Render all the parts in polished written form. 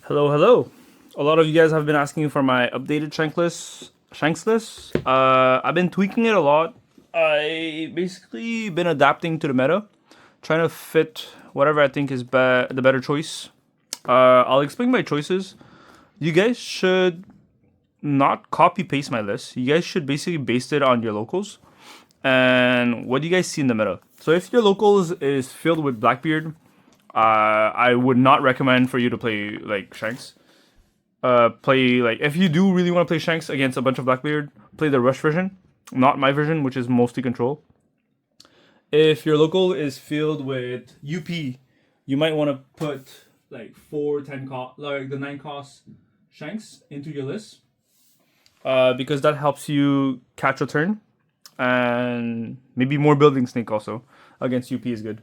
Hello, hello. A lot of you guys have been asking for my updated Shanks list. I've been tweaking it a lot. I basically been adapting to the meta, trying to fit whatever I think is the better choice. I'll explain my choices. You guys should not copy paste my list. You guys should basically base it on your locals and what do you guys see in the meta. So if your locals is filled with Blackbeard, I would not recommend for you to play like Shanks. If you do really want to play Shanks against a bunch of Blackbeard, play the Rush version, not my version, which is mostly control. If your local is filled with UP, you might want to put like 4-10 cost, like the 9 cost Shanks into your list, because that helps you catch a turn, and maybe more building snake also against UP is good.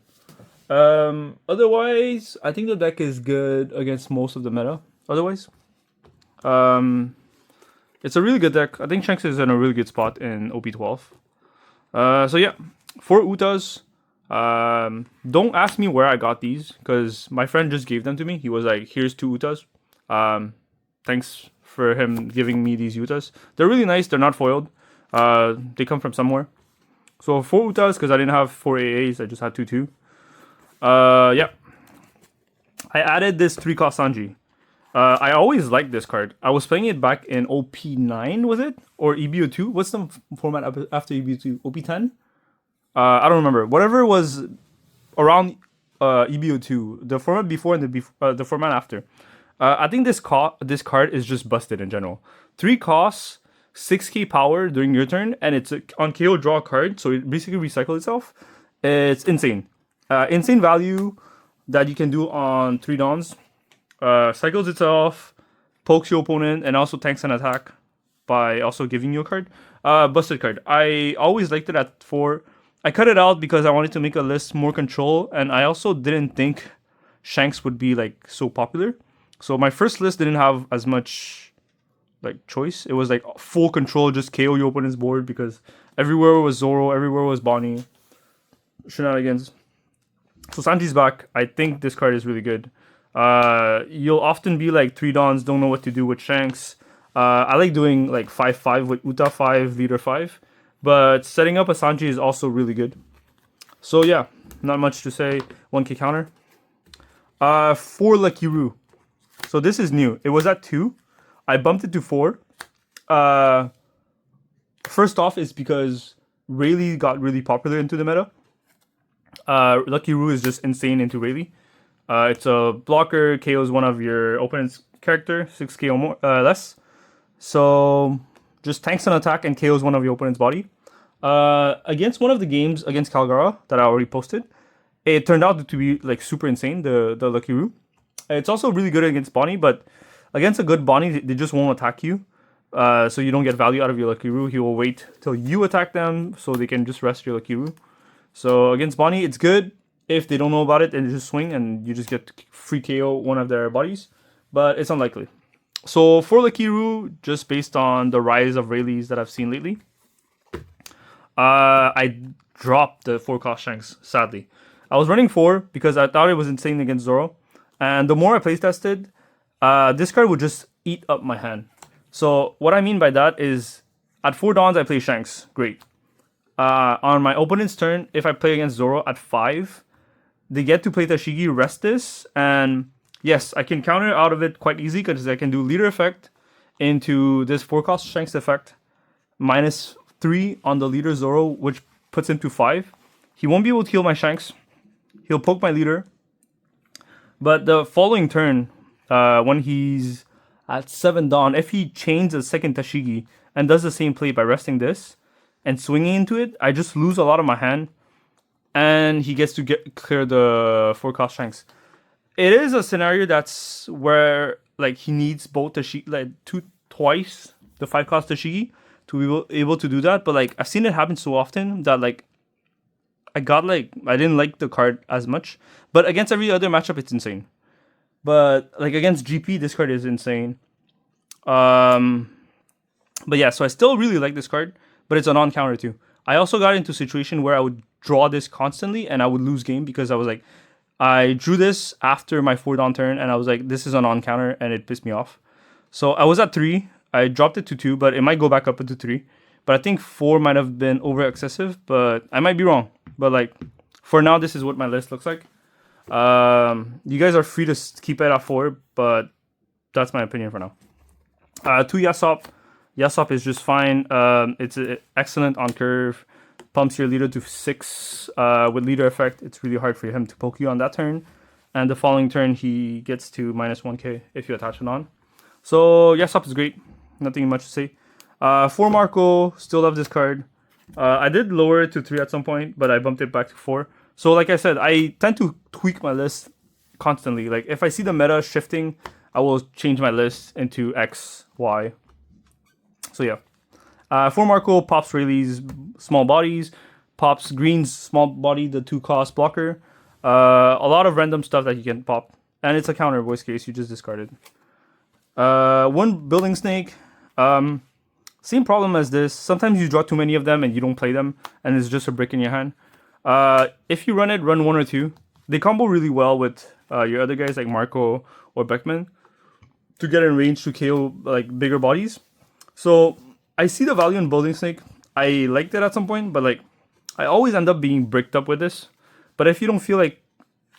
Otherwise, I think the deck is good against most of the meta. Otherwise, it's a really good deck. I think Shanks is in a really good spot in OP12. So yeah, 4 Utas. Don't ask me where I got these because my friend just gave them to me. He was like, "Here's 2 Utas." Thanks for him giving me these Utas. They're really nice. They're not foiled. They come from somewhere. So 4 Utas because I didn't have 4 AAs. I just had 2-2. Yeah. I added this 3 cost Sanji. I always liked this card. I was playing it back in OP9, was it? Or EBO2? What's the format after EBO2? OP10? I don't remember. Whatever was around EBO2, the format before and the format after. I think this card is just busted in general. 3 costs, 6k power during your turn, and it's on KO draw a card, so it basically recycles itself. It's insane. Insane value that you can do on 3 Dawns. Cycles itself, pokes your opponent, and also tanks an attack by also giving you a card. Busted card. I always liked it at 4. I cut it out because I wanted to make a list more control, and I also didn't think Shanks would be like so popular. So my first list didn't have as much like choice. It was like full control, just KO your opponent's board because everywhere was Zoro, everywhere was Bonnie. Shenanigans. So Sanji's back. I think this card is really good. You'll often be like 3 Dawns, don't know what to do with Shanks. I like doing like 5-5 with Uta 5, Leader 5. But setting up a Sanji is also really good. So yeah, not much to say. 1k counter. 4 Lucky Roo. So this is new. It was at 2. I bumped it to 4. First off is because Rayleigh got really popular into the meta. Lucky Roo is just insane into Rayleigh. It's a blocker, KOs one of your opponent's character, 6k or more, less. So just tanks an attack and KOs one of your opponent's body. Against one of the games against Calgara that I already posted, it turned out to be like super insane, the Lucky Roo. It's also really good against Bonnie, but against a good Bonnie, they just won't attack you. So you don't get value out of your Lucky Roo. He will wait till you attack them so they can just rest your Lucky Roo. So against Bonnie, it's good. If they don't know about it, then just swing and you just get free KO one of their bodies. But it's unlikely. So for Lucky Roo, just based on the rise of Rayleighs that I've seen lately, I dropped the 4 cost Shanks, sadly. I was running 4 because I thought it was insane against Zoro. And the more I playstested, this card would just eat up my hand. So what I mean by that is at 4 Dawns, I play Shanks. Great. On my opponent's turn, if I play against Zoro at 5, they get to play Tashigi, rest this, and yes, I can counter out of it quite easy because I can do leader effect into this 4 cost Shanks effect, -3 on the leader Zoro, which puts him to 5. He won't be able to heal my Shanks. He'll poke my leader. But the following turn, when he's at 7 Dawn, if he chains a second Tashigi and does the same play by resting this and swinging into it, I just lose a lot of my hand. And he gets to clear the 4 cost Shanks. It is a scenario that's where like he needs both Tashigi, like twice the 5 cost Tashigi to be able to do that. But like I've seen it happen so often that like I didn't like the card as much. But against every other matchup, it's insane. But like against GP, this card is insane. But yeah, so I still really like this card, but it's a non-counter too. I also got into a situation where I would draw this constantly and I would lose game because I was like, I drew this after my 4 down turn and I was like, this is an on counter and it pissed me off. So I was at 3. I dropped it to 2, but it might go back up into 3. But I think 4 might have been over excessive, but I might be wrong. But like, for now, this is what my list looks like. You guys are free to keep it at 4, but that's my opinion for now. 2 Yasop. Yasop is just fine. It's excellent on curve. Pumps your leader to 6 with leader effect. It's really hard for him to poke you on that turn. And the following turn, he gets to minus 1k if you attach it on. So Yasop is great. Nothing much to say. 4 Marco. Still love this card. I did lower it to 3 at some point, but I bumped it back to 4. So like I said, I tend to tweak my list constantly. Like if I see the meta shifting, I will change my list into X, Y. So yeah. 4 Marco pops Rayleigh's small bodies, pops Green's small body, the 2 cost blocker. A lot of random stuff that you can pop. And it's a counter, worst case, you just discard it. 1 Building Snake. Same problem as this. Sometimes you draw too many of them and you don't play them, and it's just a brick in your hand. If you run it, run 1 or 2. They combo really well with your other guys like Marco or Beckman to get in range to KO like bigger bodies. So I see the value in Building Snake. I liked it at some point, but like I always end up being bricked up with this. But if you don't feel like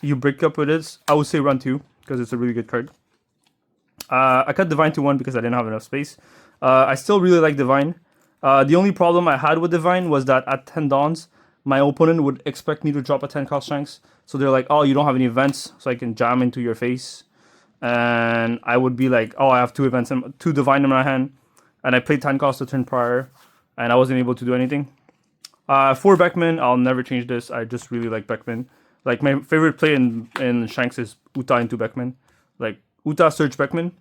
you brick up with this, I would say run 2 because it's a really good card. I cut Divine to 1 because I didn't have enough space. I still really like Divine. The only problem I had with Divine was that at 10 Dawns, my opponent would expect me to drop a 10 cost Shanks. So they're like, oh, you don't have any events, so I can jam into your face. And I would be like, oh, I have 2 events, 2 Divine in my hand. And I played 10 cost the turn prior, and I wasn't able to do anything. For Beckman, I'll never change this. I just really like Beckman. Like, my favorite play in Shanks is Uta into Beckman. Like, Uta search Beckman.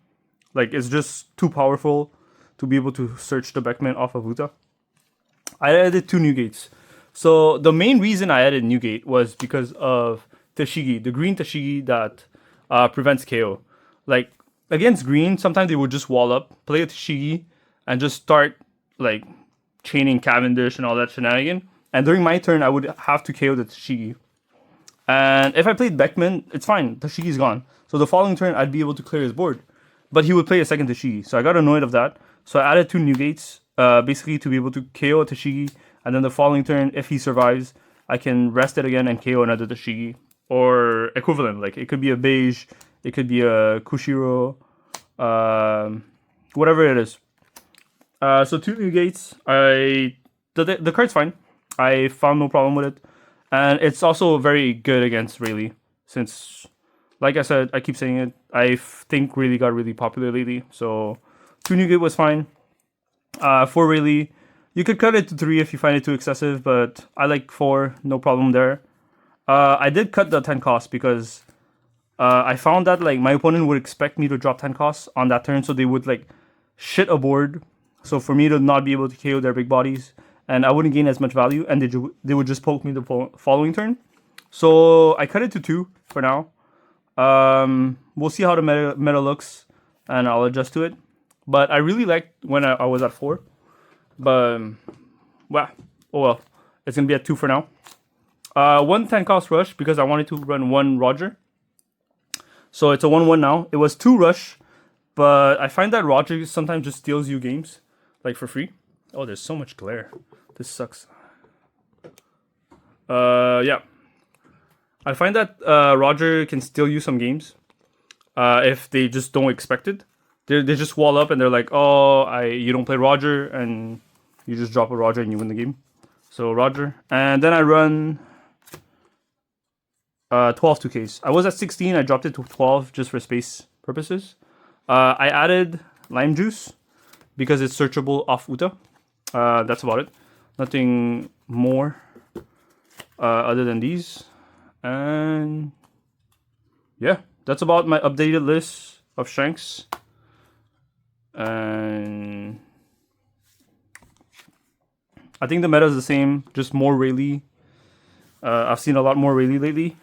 Like, it's just too powerful to be able to search the Beckman off of Uta. I added 2 new gates. So the main reason I added new gate was because of Tashigi, the green Tashigi that prevents KO. Like, against green, sometimes they would just wall up, play a Tashigi, and just start, like, chaining Cavendish and all that shenanigan. And during my turn, I would have to KO the Tashigi. And if I played Beckman, it's fine. Tashigi's gone. So the following turn, I'd be able to clear his board. But he would play a second Tashigi. So I got annoyed of that. So I added 2 new gates, basically to be able to KO a Tashigi. And then the following turn, if he survives, I can rest it again and KO another Tashigi. Or equivalent. Like, it could be a Beige. It could be a Kushiro. Whatever it is. So 2 new gates. The card's fine. I found no problem with it. And it's also very good against Rayleigh. Since, like I said, I keep saying it, I think Rayleigh got really popular lately. So 2 new gate was fine. For Rayleigh, you could cut it to 3 if you find it too excessive, but I like 4, no problem there. I did cut the 10 cost because I found that like my opponent would expect me to drop 10 costs on that turn, so they would like shit a board. So for me to not be able to KO their big bodies, and I wouldn't gain as much value, and they would just poke me the following turn. So I cut it to 2 for now. We'll see how the meta looks, and I'll adjust to it. But I really liked when I was at 4. But, well, oh well. It's going to be at 2 for now. 1 10 cost rush because I wanted to run 1 Roger. So it's a 1-1 now. It was 2 rush, but I find that Roger sometimes just steals you games, like for free. Oh, there's so much glare. This sucks. Yeah. I find that Roger can steal you some games if they just don't expect it. They just wall up and they're like, oh, you don't play Roger, and you just drop a Roger and you win the game. So Roger. And then I run 12 2Ks. I was at 16. I dropped it to 12 just for space purposes. I added Lime Juice because it's searchable off Uta. That's about it. Nothing more other than these. And yeah, that's about my updated list of Shanks. And I think the meta is the same, just more Rayleigh. I've seen a lot more Rayleigh lately.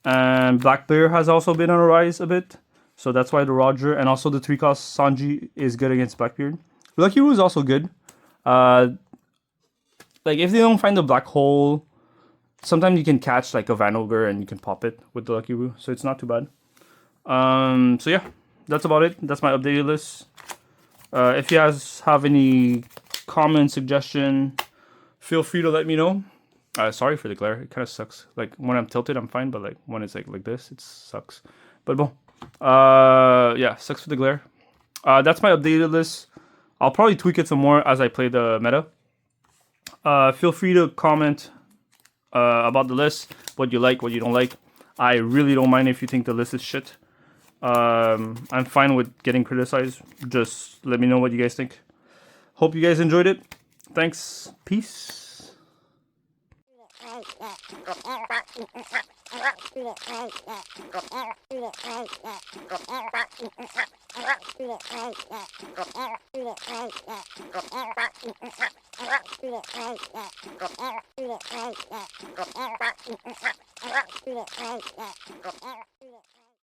And Black Bear has also been on a rise a bit. So that's why the Roger and also the 3-cost Sanji is good against Blackbeard. Lucky Roo is also good. Like if they don't find the black hole sometimes you can catch like a Van Ogre and you can pop it with the Lucky Roo, so it's not too bad. So yeah, that's about it. That's my updated list. If you guys have any comment, suggestion, feel free to let me know. Sorry for the glare. It kind of sucks. Like when I'm tilted, I'm fine, but like when it's like this, it sucks. But bon. Yeah, sucks for the glare. That's my updated list. I'll probably tweak it some more as I play the meta. Feel free to comment about the list, what you like, what you don't like. I really don't mind if you think the list is shit. I'm fine with getting criticized. Just let me know what you guys think. Hope you guys enjoyed it. Thanks. Peace.